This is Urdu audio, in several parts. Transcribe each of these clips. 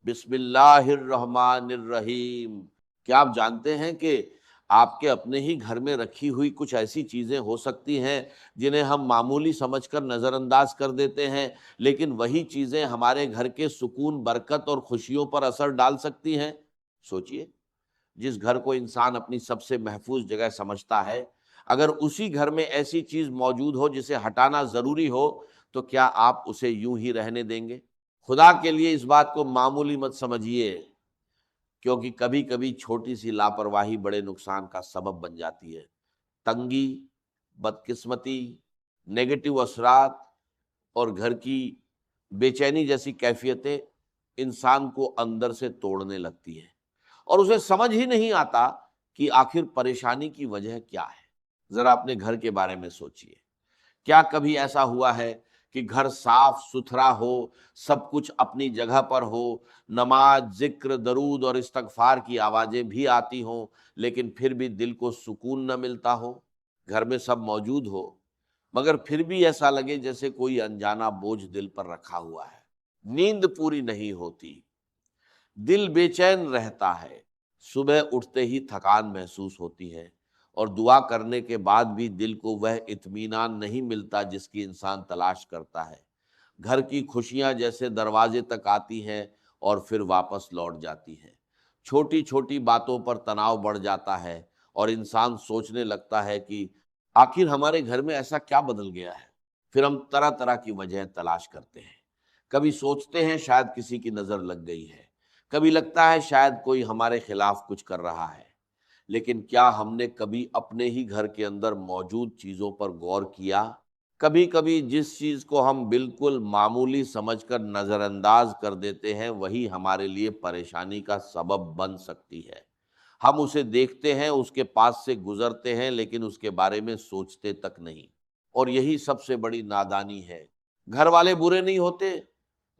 بسم اللہ الرحمن الرحیم۔ کیا آپ جانتے ہیں کہ آپ کے اپنے ہی گھر میں رکھی ہوئی کچھ ایسی چیزیں ہو سکتی ہیں جنہیں ہم معمولی سمجھ کر نظر انداز کر دیتے ہیں، لیکن وہی چیزیں ہمارے گھر کے سکون، برکت اور خوشیوں پر اثر ڈال سکتی ہیں؟ سوچئے، جس گھر کو انسان اپنی سب سے محفوظ جگہ سمجھتا ہے، اگر اسی گھر میں ایسی چیز موجود ہو جسے ہٹانا ضروری ہو، تو کیا آپ اسے یوں ہی رہنے دیں گے؟ خدا کے لیے اس بات کو معمولی مت سمجھیے، کیونکہ کبھی کبھی چھوٹی سی لاپرواہی بڑے نقصان کا سبب بن جاتی ہے۔ تنگی، بدقسمتی، نیگیٹو اثرات اور گھر کی بے چینی جیسی کیفیتیں انسان کو اندر سے توڑنے لگتی ہیں، اور اسے سمجھ ہی نہیں آتا کہ آخر پریشانی کی وجہ کیا ہے۔ ذرا اپنے گھر کے بارے میں سوچئے، کیا کبھی ایسا ہوا ہے کہ گھر صاف ستھرا ہو، سب کچھ اپنی جگہ پر ہو، نماز، ذکر، درود اور استغفار کی آوازیں بھی آتی ہوں، لیکن پھر بھی دل کو سکون نہ ملتا ہو؟ گھر میں سب موجود ہو، مگر پھر بھی ایسا لگے جیسے کوئی انجانا بوجھ دل پر رکھا ہوا ہے۔ نیند پوری نہیں ہوتی، دل بے چین رہتا ہے، صبح اٹھتے ہی تھکان محسوس ہوتی ہے، اور دعا کرنے کے بعد بھی دل کو وہ اطمینان نہیں ملتا جس کی انسان تلاش کرتا ہے۔ گھر کی خوشیاں جیسے دروازے تک آتی ہیں اور پھر واپس لوٹ جاتی ہیں۔ چھوٹی چھوٹی باتوں پر تناؤ بڑھ جاتا ہے، اور انسان سوچنے لگتا ہے کہ آخر ہمارے گھر میں ایسا کیا بدل گیا ہے؟ پھر ہم طرح طرح کی وجہ تلاش کرتے ہیں۔ کبھی سوچتے ہیں شاید کسی کی نظر لگ گئی ہے، کبھی لگتا ہے شاید کوئی ہمارے خلاف کچھ کر رہا ہے، لیکن کیا ہم نے کبھی اپنے ہی گھر کے اندر موجود چیزوں پر غور کیا؟ کبھی کبھی جس چیز کو ہم بالکل معمولی سمجھ کر نظر انداز کر دیتے ہیں، وہی ہمارے لیے پریشانی کا سبب بن سکتی ہے۔ ہم اسے دیکھتے ہیں، اس کے پاس سے گزرتے ہیں، لیکن اس کے بارے میں سوچتے تک نہیں، اور یہی سب سے بڑی نادانی ہے۔ گھر والے برے نہیں ہوتے،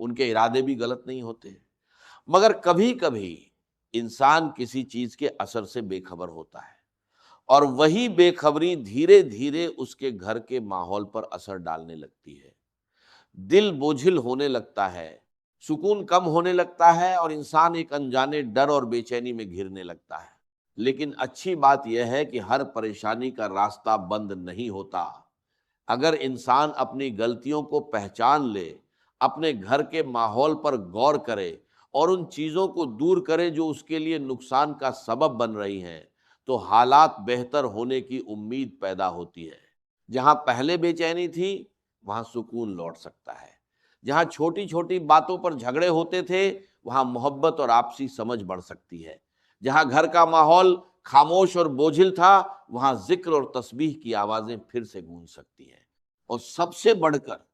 ان کے ارادے بھی غلط نہیں ہوتے، مگر کبھی کبھی انسان کسی چیز کے اثر سے بے خبر ہوتا ہے، اور وہی بے خبری دھیرے دھیرے اس کے گھر کے ماحول پر اثر ڈالنے لگتی ہے۔ دل بوجھل ہونے لگتا ہے، سکون کم ہونے لگتا ہے، اور انسان ایک انجانے ڈر اور بے چینی میں گھرنے لگتا ہے۔ لیکن اچھی بات یہ ہے کہ ہر پریشانی کا راستہ بند نہیں ہوتا۔ اگر انسان اپنی غلطیوں کو پہچان لے، اپنے گھر کے ماحول پر غور کرے اور ان چیزوں کو دور کرے جو اس کے لیے نقصان کا سبب بن رہی ہیں، تو حالات بہتر ہونے کی امید پیدا ہوتی ہے۔ جہاں پہلے بے چینی تھی، وہاں سکون لوٹ سکتا ہے۔ جہاں چھوٹی چھوٹی باتوں پر جھگڑے ہوتے تھے، وہاں محبت اور آپسی سمجھ بڑھ سکتی ہے۔ جہاں گھر کا ماحول خاموش اور بوجھل تھا، وہاں ذکر اور تسبیح کی آوازیں پھر سے گونج سکتی ہیں۔ اور سب سے بڑھ کر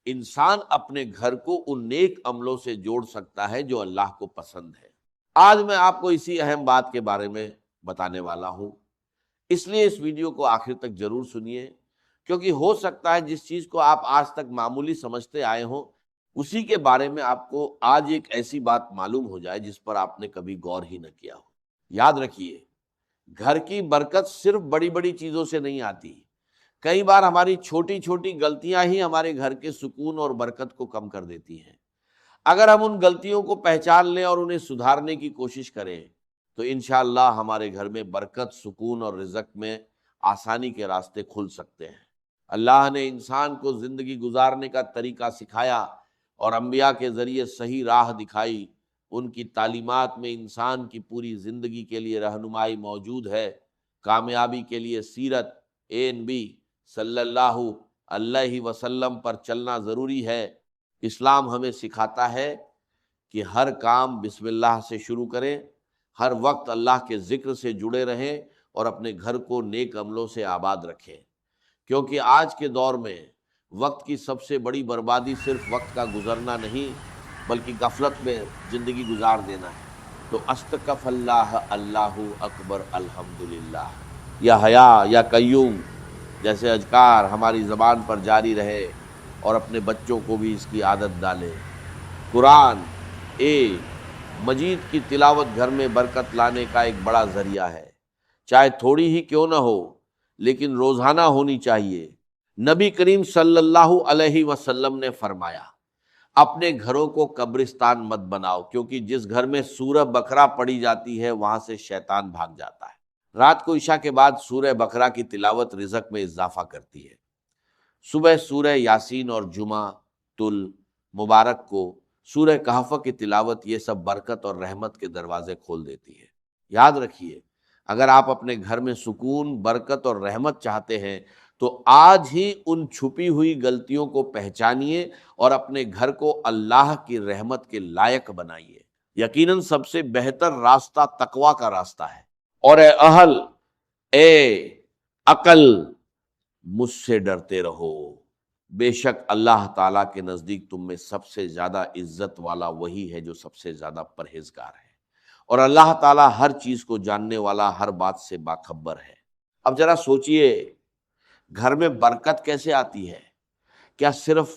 انسان اپنے گھر کو ان نیک عملوں سے جوڑ سکتا ہے جو اللہ کو پسند ہے۔ آج میں آپ کو اسی اہم بات کے بارے میں بتانے والا ہوں، اس لیے اس ویڈیو کو آخر تک ضرور سنیے، کیونکہ ہو سکتا ہے جس چیز کو آپ آج تک معمولی سمجھتے آئے ہوں، اسی کے بارے میں آپ کو آج ایک ایسی بات معلوم ہو جائے جس پر آپ نے کبھی غور ہی نہ کیا ہو۔ یاد رکھیے، گھر کی برکت صرف بڑی بڑی چیزوں سے نہیں آتی۔ کئی بار ہماری چھوٹی چھوٹی غلطیاں ہی ہمارے گھر کے سکون اور برکت کو کم کر دیتی ہیں۔ اگر ہم ان غلطیوں کو پہچان لیں اور انہیں سدھارنے کی کوشش کریں، تو انشاءاللہ ہمارے گھر میں برکت، سکون اور رزق میں آسانی کے راستے کھل سکتے ہیں۔ اللہ نے انسان کو زندگی گزارنے کا طریقہ سکھایا اور انبیاء کے ذریعے صحیح راہ دکھائی۔ ان کی تعلیمات میں انسان کی پوری زندگی کے لیے رہنمائی موجود ہے۔ کامیابی کے لیے سیرت نبی صلی اللہ علیہ وسلم پر چلنا ضروری ہے۔ اسلام ہمیں سکھاتا ہے کہ ہر کام بسم اللہ سے شروع کریں، ہر وقت اللہ کے ذکر سے جڑے رہیں، اور اپنے گھر کو نیک عملوں سے آباد رکھیں، کیونکہ آج کے دور میں وقت کی سب سے بڑی بربادی صرف وقت کا گزرنا نہیں، بلکہ غفلت میں زندگی گزار دینا ہے۔ تو استغفر اللہ، اللہ اکبر، الحمدللہ، یا حیا یا قیوم جیسے اذکار ہماری زبان پر جاری رہے، اور اپنے بچوں کو بھی اس کی عادت ڈالیں۔ قرآن مجید کی تلاوت گھر میں برکت لانے کا ایک بڑا ذریعہ ہے، چاہے تھوڑی ہی کیوں نہ ہو، لیکن روزانہ ہونی چاہیے۔ نبی کریم صلی اللہ علیہ وسلم نے فرمایا، اپنے گھروں کو قبرستان مت بناؤ، کیونکہ جس گھر میں سورہ بقرہ پڑھی جاتی ہے وہاں سے شیطان بھاگ جاتا ہے۔ رات کو عشاء کے بعد سورہ بقرہ کی تلاوت رزق میں اضافہ کرتی ہے۔ صبح سورہ یاسین اور جمعہ مبارک کو سورہ کہف کی تلاوت، یہ سب برکت اور رحمت کے دروازے کھول دیتی ہے۔ یاد رکھیے، اگر آپ اپنے گھر میں سکون، برکت اور رحمت چاہتے ہیں تو آج ہی ان چھپی ہوئی غلطیوں کو پہچانیے اور اپنے گھر کو اللہ کی رحمت کے لائق بنائیے۔ یقیناً سب سے بہتر راستہ تقویٰ کا راستہ ہے۔ اور اے اہل، اے عقل، مجھ سے ڈرتے رہو، بے شک اللہ تعالیٰ کے نزدیک تم میں سب سے زیادہ عزت والا وہی ہے جو سب سے زیادہ پرہیزگار ہے، اور اللہ تعالیٰ ہر چیز کو جاننے والا، ہر بات سے باخبر ہے۔ اب ذرا سوچئے، گھر میں برکت کیسے آتی ہے؟ کیا صرف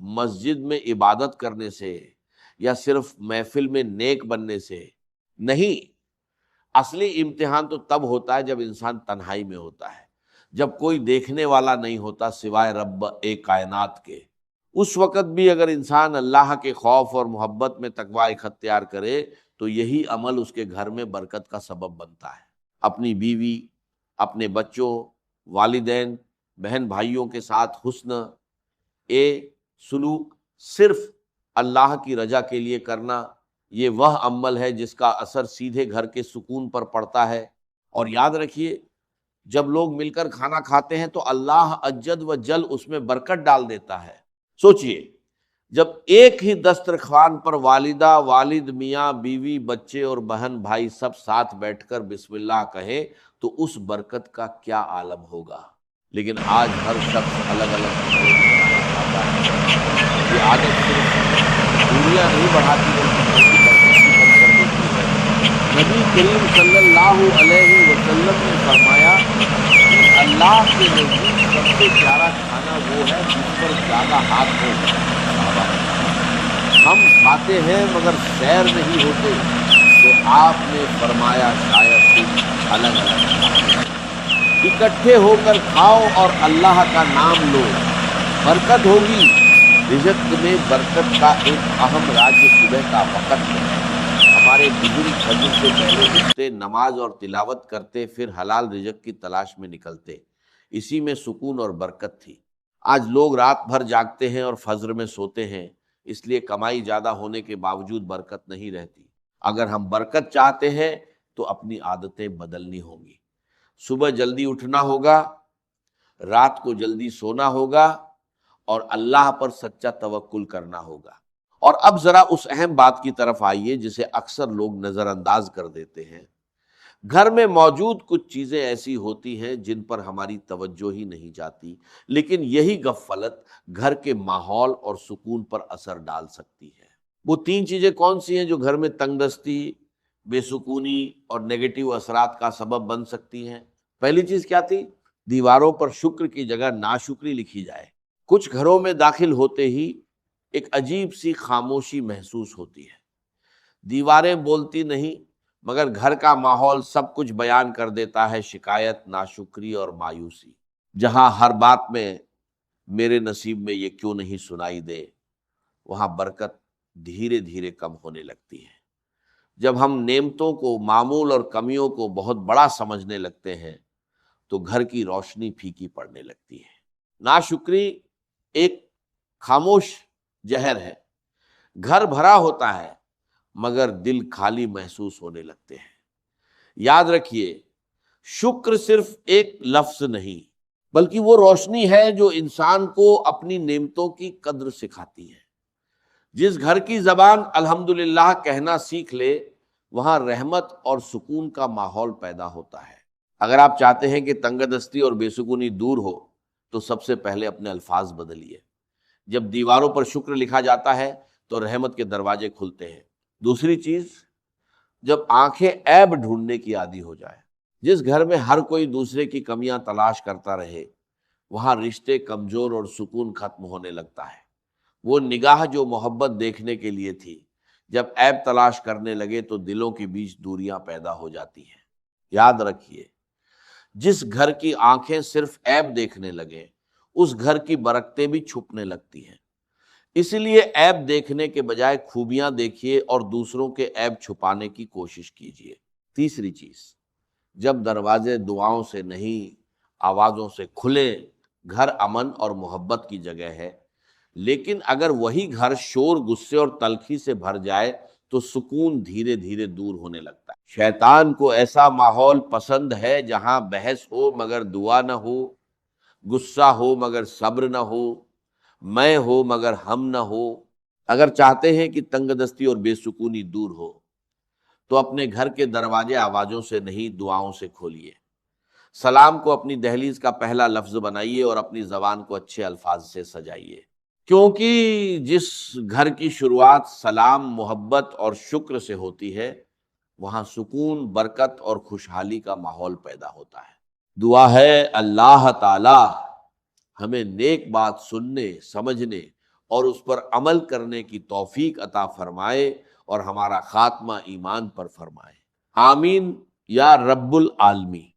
مسجد میں عبادت کرنے سے یا صرف محفل میں نیک بننے سے؟ نہیں، اصلی امتحان تو تب ہوتا ہے جب انسان تنہائی میں ہوتا ہے، جب کوئی دیکھنے والا نہیں ہوتا سوائے رب ایک کائنات کے۔ اس وقت بھی اگر انسان اللہ کے خوف اور محبت میں تقوی اختیار کرے تو یہی عمل اس کے گھر میں برکت کا سبب بنتا ہے۔ اپنی بیوی، اپنے بچوں، والدین، بہن بھائیوں کے ساتھ حسن سلوک صرف اللہ کی رضا کے لیے کرنا، یہ وہ عمل ہے جس کا اثر سیدھے گھر کے سکون پر پڑتا ہے۔ اور یاد رکھیے، جب لوگ مل کر کھانا کھاتے ہیں تو اللہ اجد و جل اس میں برکت ڈال دیتا ہے۔ سوچئے، جب ایک ہی دسترخوان پر والدہ، والد، میاں، بیوی، بچے اور بہن بھائی سب ساتھ بیٹھ کر بسم اللہ کہے تو اس برکت کا کیا عالم ہوگا۔ لیکن آج ہر شخص الگ الگ کھانے کھاتا ہے۔ یہ عادت صرف دوریاں نہیں بڑھاتی بلکہ گھر کی برکت بھی کم کر دیتی ہے۔ نبی کریم صلی اللہ علیہ وسلم نے فرمایا کہ اللہ کے نزدیک سب سے پیارا کھانا وہ ہے جس پر زیادہ ہاتھ ہو۔ صحابہ نے کہا، ہم کھاتے ہیں مگر سیر نہیں ہوتے، تو آپ نے فرمایا شاید تم الگ الگ کھاتے ہیں۔ اکٹھے ہو کر کھاؤ اور اللہ کا نام لو، برکت ہوگی۔ رزق میں برکت کا ایک اہم راز صبح کا وقت ہے۔ ہمارے بزرگ فجر سے پہلے اٹھتے، نماز اور تلاوت کرتے، پھر حلال رزق کی تلاش میں نکلتے، اسی میں سکون اور برکت تھی۔ آج لوگ رات بھر جاگتے ہیں اور فجر میں سوتے ہیں، اس لیے کمائی زیادہ ہونے کے باوجود برکت نہیں رہتی۔ اگر ہم برکت چاہتے ہیں تو اپنی عادتیں بدلنی ہوں گی۔ صبح جلدی اٹھنا ہوگا، رات کو جلدی سونا ہوگا، اور اللہ پر سچا توکل کرنا ہوگا۔ اور اب ذرا اس اہم بات کی طرف آئیے جسے اکثر لوگ نظر انداز کر دیتے ہیں۔ گھر میں موجود کچھ چیزیں ایسی ہوتی ہیں جن پر ہماری توجہ ہی نہیں جاتی، لیکن یہی غفلت گھر کے ماحول اور سکون پر اثر ڈال سکتی ہے۔ وہ 3 چیزیں کون سی ہیں جو گھر میں تنگ دستی، بے سکونی اور نیگیٹو اثرات کا سبب بن سکتی ہیں؟ پہلی چیز کیا تھی؟ دیواروں پر شکر کی جگہ ناشکری لکھی جائے۔ کچھ گھروں میں داخل ہوتے ہی ایک عجیب سی خاموشی محسوس ہوتی ہے۔ دیواریں بولتی نہیں مگر گھر کا ماحول سب کچھ بیان کر دیتا ہے، شکایت، ناشکری اور مایوسی۔ جہاں ہر بات میں میرے نصیب میں یہ کیوں نہیں سنائی دے، وہاں برکت دھیرے دھیرے کم ہونے لگتی ہے۔ جب ہم نعمتوں کو، معمول اور کمیوں کو بہت بڑا سمجھنے لگتے ہیں تو گھر کی روشنی پھیکی پڑنے لگتی ہے۔ ناشکری ایک خاموش زہر ہے۔ گھر بھرا ہوتا ہے مگر دل خالی محسوس ہونے لگتے ہیں۔ یاد رکھیے، شکر صرف ایک لفظ نہیں بلکہ وہ روشنی ہے جو انسان کو اپنی نعمتوں کی قدر سکھاتی ہے۔ جس گھر کی زبان الحمدللہ کہنا سیکھ لے، وہاں رحمت اور سکون کا ماحول پیدا ہوتا ہے۔ اگر آپ چاہتے ہیں کہ تنگ دستی اور بے سکونی دور ہو تو سب سے پہلے اپنے الفاظ بدلیے۔ جب دیواروں پر شکر لکھا جاتا ہے تو رحمت کے دروازے کھلتے ہیں۔ دوسری چیز، جب آنکھیں عیب ڈھونڈنے کی عادی ہو جائے، جس گھر میں ہر کوئی دوسرے کی کمیاں تلاش کرتا رہے، وہاں رشتے کمزور اور سکون ختم ہونے لگتا ہے۔ وہ نگاہ جو محبت دیکھنے کے لیے تھی، جب عیب تلاش کرنے لگے تو دلوں کے بیچ دوریاں پیدا ہو جاتی ہیں۔ یاد رکھیے، جس گھر کی آنکھیں صرف عیب دیکھنے لگے، اس گھر کی برکتیں بھی چھپنے لگتی ہیں۔ اس لیے عیب دیکھنے کے بجائے خوبیاں دیکھیے اور دوسروں کے عیب چھپانے کی کوشش کیجیے۔ تیسری چیز، جب دروازے دعاؤں سے نہیں آوازوں سے کھلے، گھر امن اور محبت کی جگہ ہے، لیکن اگر وہی گھر شور، غصے اور تلخی سے بھر جائے تو سکون دھیرے دھیرے دور ہونے لگتا ہے۔ شیطان کو ایسا ماحول پسند ہے جہاں بحث ہو مگر دعا نہ ہو، غصہ ہو مگر صبر نہ ہو، میں ہو مگر ہم نہ ہو۔ اگر چاہتے ہیں کہ تنگ دستی اور بے سکونی دور ہو تو اپنے گھر کے دروازے آوازوں سے نہیں دعاؤں سے کھولیے۔ سلام کو اپنی دہلیز کا پہلا لفظ بنائیے اور اپنی زبان کو اچھے الفاظ سے سجائیے، کیونکہ جس گھر کی شروعات سلام، محبت اور شکر سے ہوتی ہے وہاں سکون، برکت اور خوشحالی کا ماحول پیدا ہوتا ہے۔ دعا ہے اللہ تعالی ہمیں نیک بات سننے، سمجھنے اور اس پر عمل کرنے کی توفیق عطا فرمائے اور ہمارا خاتمہ ایمان پر فرمائے۔ آمین یا رب العالمین۔